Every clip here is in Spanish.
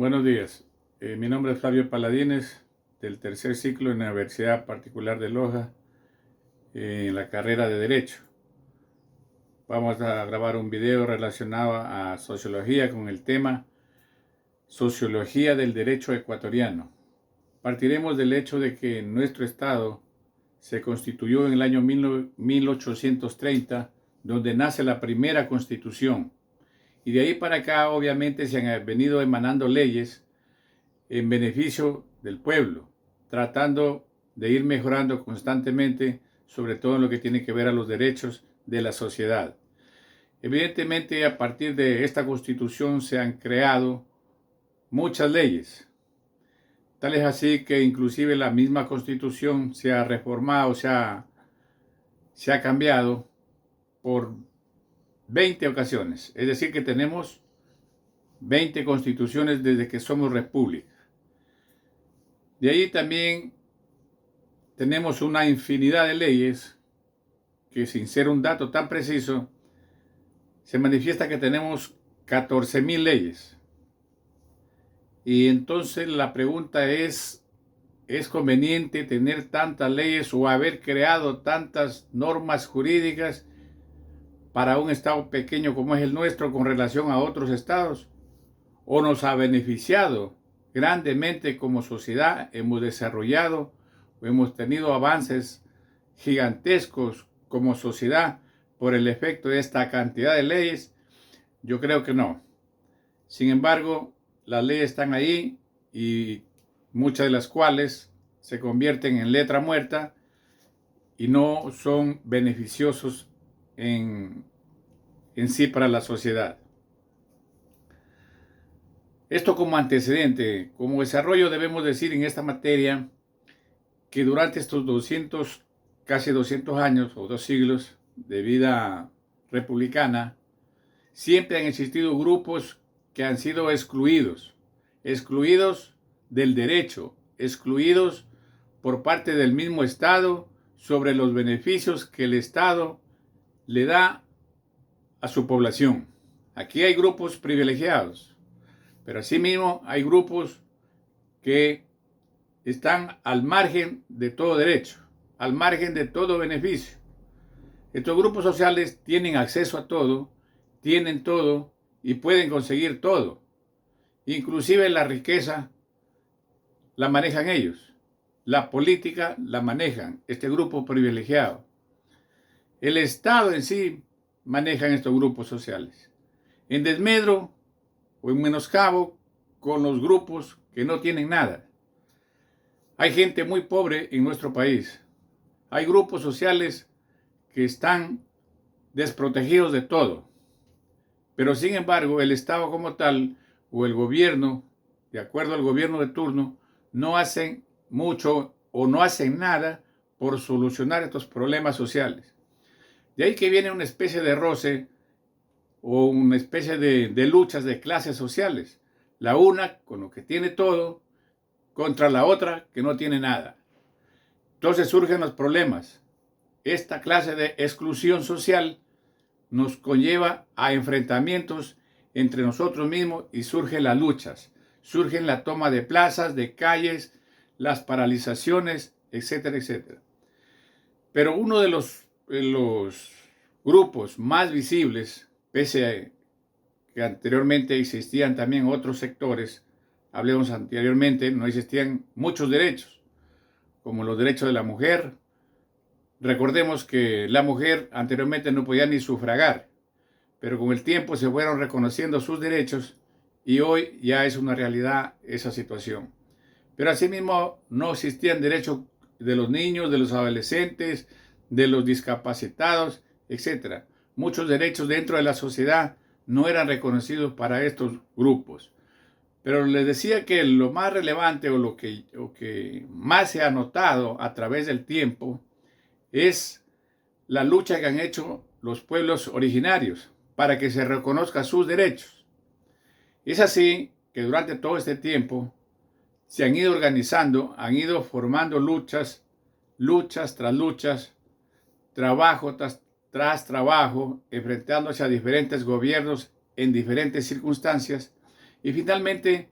Buenos días. Mi nombre es Flavio Paladines, del tercer ciclo en la Universidad Particular de Loja, en la carrera de Derecho. Vamos a grabar un video relacionado a sociología con el tema Sociología del Derecho Ecuatoriano. Partiremos del hecho de que nuestro Estado se constituyó en el año 1830, donde nace la primera Constitución. Y de ahí para acá, obviamente, se han venido emanando leyes en beneficio del pueblo, tratando de ir mejorando constantemente, sobre todo en lo que tiene que ver a los derechos de la sociedad. Evidentemente, a partir de esta Constitución se han creado muchas leyes. Tal es así que inclusive la misma Constitución se ha reformado, se ha cambiado por 20 ocasiones. Es decir, que tenemos 20 constituciones desde que somos república. De ahí también tenemos una infinidad de leyes que, sin ser un dato tan preciso, se manifiesta que tenemos 14.000 leyes. Y entonces la pregunta ¿es conveniente tener tantas leyes o haber creado tantas normas jurídicas para un estado pequeño como es el nuestro con relación a otros estados? ¿O nos ha beneficiado grandemente como sociedad? Hemos desarrollado o hemos tenido avances gigantescos como sociedad por el efecto de esta cantidad de leyes. Yo creo que no. Sin embargo, las leyes están ahí y muchas de las cuales se convierten en letra muerta y no son beneficiosos en sí para la sociedad. Esto como antecedente, como desarrollo debemos decir en esta materia que durante estos casi 200 años o 2 siglos de vida republicana, siempre han existido grupos que han sido excluidos del derecho, excluidos por parte del mismo Estado sobre los beneficios que el Estado le da a su población. Aquí hay grupos privilegiados, pero asimismo hay grupos que están al margen de todo derecho, al margen de todo beneficio. Estos grupos sociales tienen acceso a todo, tienen todo y pueden conseguir todo. Inclusive la riqueza la manejan ellos. La política la manejan este grupo privilegiado. El Estado en sí manejan estos grupos sociales. En desmedro o en menoscabo con los grupos que no tienen nada. Hay gente muy pobre en nuestro país. Hay grupos sociales que están desprotegidos de todo. Pero sin embargo, el Estado como tal o el gobierno, de acuerdo al gobierno de turno, no hacen mucho o no hacen nada por solucionar estos problemas sociales. De ahí que viene una especie de roce o una especie de luchas de clases sociales. La una con lo que tiene todo contra la otra que no tiene nada. Entonces surgen los problemas. Esta clase de exclusión social nos conlleva a enfrentamientos entre nosotros mismos y surgen las luchas, surgen la toma de plazas, de calles, las paralizaciones, etcétera, etcétera. Pero uno de los grupos más visibles, pese a que anteriormente existían también otros sectores, hablemos anteriormente, no existían muchos derechos, como los derechos de la mujer. Recordemos que la mujer anteriormente no podía ni sufragar, pero con el tiempo se fueron reconociendo sus derechos y hoy ya es una realidad esa situación. Pero asimismo no existían derechos de los niños, de los adolescentes, de los discapacitados, etc. Muchos derechos dentro de la sociedad no eran reconocidos para estos grupos. Pero les decía que lo más relevante o lo que más se ha notado a través del tiempo es la lucha que han hecho los pueblos originarios para que se reconozcan sus derechos. Es así que durante todo este tiempo se han ido organizando, han ido formando luchas tras luchas, trabajo tras trabajo, enfrentándose a diferentes gobiernos en diferentes circunstancias y finalmente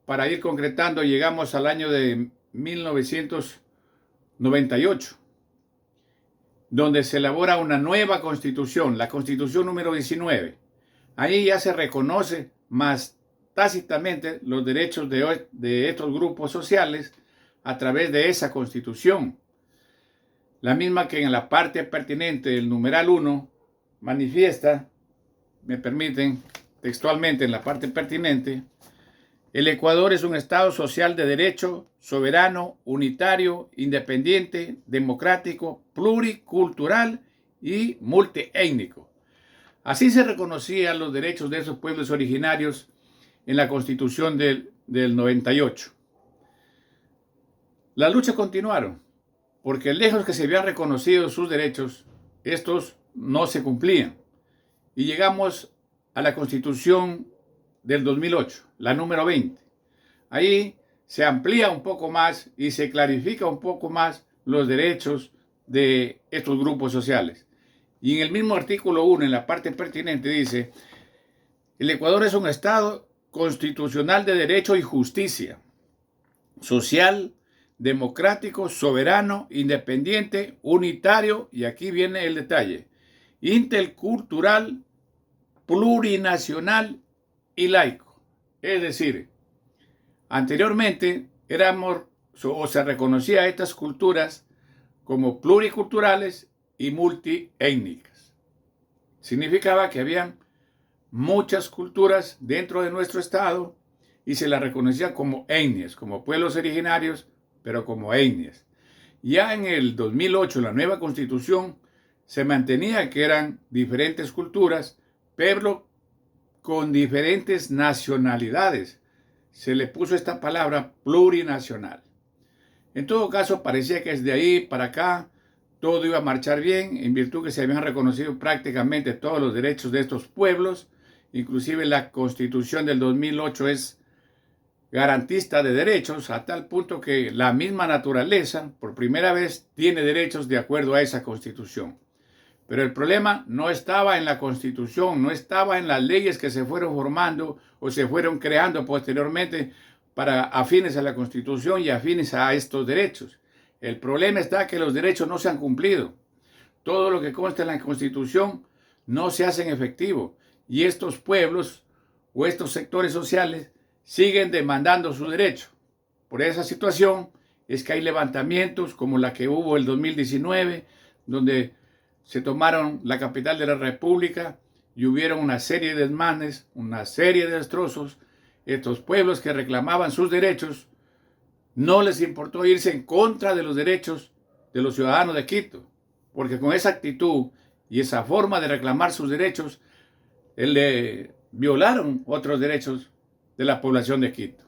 para ir concretando, llegamos al año de 1998, donde se elabora una nueva constitución, la constitución número 19. Ahí ya se reconoce más tácitamente los derechos de estos grupos sociales a través de esa constitución. La misma que en la parte pertinente del numeral 1 manifiesta, me permiten, textualmente en la parte pertinente: el Ecuador es un Estado social de derecho, soberano, unitario, independiente, democrático, pluricultural y multiétnico. Así se reconocían los derechos de esos pueblos originarios en la Constitución del 98. Las luchas continuaron, porque lejos que se habían reconocido sus derechos, estos no se cumplían. Y llegamos a la Constitución del 2008, la número 20. Ahí se amplía un poco más y se clarifica un poco más los derechos de estos grupos sociales. Y en el mismo artículo 1, en la parte pertinente, dice: el Ecuador es un Estado constitucional de derecho y justicia, social, democrático, soberano, independiente, unitario, y aquí viene el detalle, intercultural, plurinacional y laico. Es decir, anteriormente se reconocía a estas culturas como pluriculturales y multiétnicas. Significaba que habían muchas culturas dentro de nuestro estado y se las reconocía como etnias, como pueblos originarios, pero como etnias. Ya en el 2008, la nueva constitución, se mantenía que eran diferentes culturas, pero con diferentes nacionalidades. Se le puso esta palabra plurinacional. En todo caso, parecía que desde ahí para acá todo iba a marchar bien, en virtud que se habían reconocido prácticamente todos los derechos de estos pueblos. Inclusive la Constitución del 2008 es garantista de derechos, a tal punto que la misma naturaleza, por primera vez, tiene derechos de acuerdo a esa Constitución. Pero el problema no estaba en la Constitución, no estaba en las leyes que se fueron formando o se fueron creando posteriormente para afines a la Constitución y afines a estos derechos. El problema está que los derechos no se han cumplido. Todo lo que consta en la Constitución no se hace efectivo. Y estos pueblos o estos sectores sociales siguen demandando su derecho. Por esa situación es que hay levantamientos como la que hubo el 2019, donde se tomaron la capital de la República y hubieron una serie de desmanes, una serie de destrozos. Estos pueblos que reclamaban sus derechos, no les importó irse en contra de los derechos de los ciudadanos de Quito, porque con esa actitud y esa forma de reclamar sus derechos, le violaron otros derechos de la población de Quito.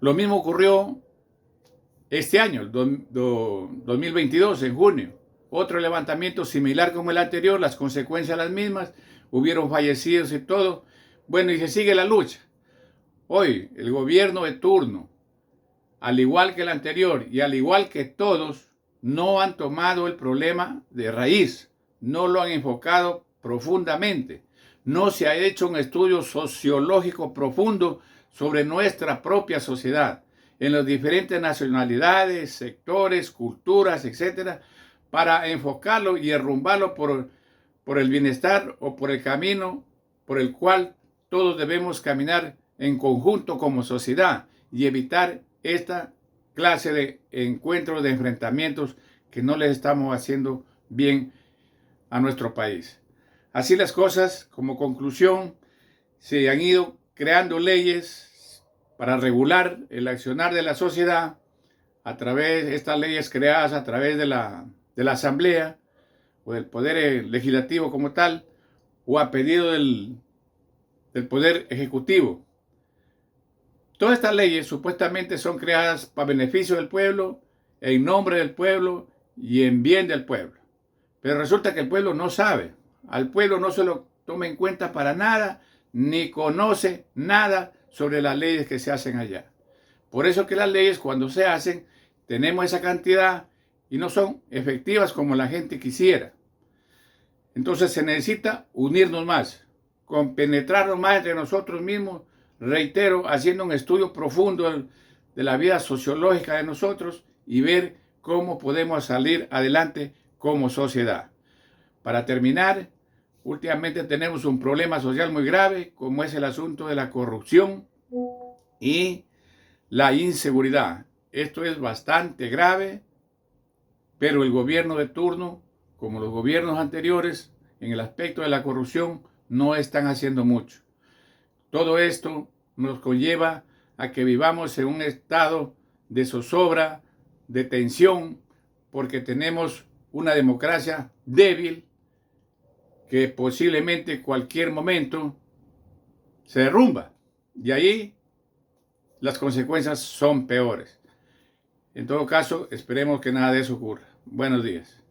Lo mismo ocurrió este año, el 2022, en junio. Otro levantamiento similar como el anterior, las consecuencias las mismas, hubieron fallecidos y todo. Bueno, y se sigue la lucha. Hoy, el gobierno de turno, al igual que el anterior y al igual que todos, no han tomado el problema de raíz, no lo han enfocado profundamente. No se ha hecho un estudio sociológico profundo sobre nuestra propia sociedad, en las diferentes nacionalidades, sectores, culturas, etcétera, para enfocarlo y derrumbarlo por el bienestar o por el camino por el cual todos debemos caminar en conjunto como sociedad y evitar esta clase de encuentros, de enfrentamientos que no les estamos haciendo bien a nuestro país. Así las cosas, como conclusión, se han ido creando leyes para regular el accionar de la sociedad a través de estas leyes creadas a través de la Asamblea o del Poder Legislativo como tal, o a pedido del Poder Ejecutivo. Todas estas leyes supuestamente son creadas para beneficio del pueblo, en nombre del pueblo y en bien del pueblo. Pero resulta que el pueblo no sabe. Al pueblo no se lo toma en cuenta para nada, ni conoce nada sobre las leyes que se hacen allá. Por eso que las leyes, cuando se hacen, tenemos esa cantidad y no son efectivas como la gente quisiera. Entonces se necesita unirnos más, compenetrarnos más entre nosotros mismos, reitero, haciendo un estudio profundo de la vida sociológica de nosotros y ver cómo podemos salir adelante como sociedad. Para terminar, últimamente tenemos un problema social muy grave, como es el asunto de la corrupción y la inseguridad. Esto es bastante grave, pero el gobierno de turno, como los gobiernos anteriores, en el aspecto de la corrupción, no están haciendo mucho. Todo esto nos conlleva a que vivamos en un estado de zozobra, de tensión, porque tenemos una democracia débil que posiblemente cualquier momento se derrumba. Y ahí las consecuencias son peores. En todo caso, esperemos que nada de eso ocurra. Buenos días.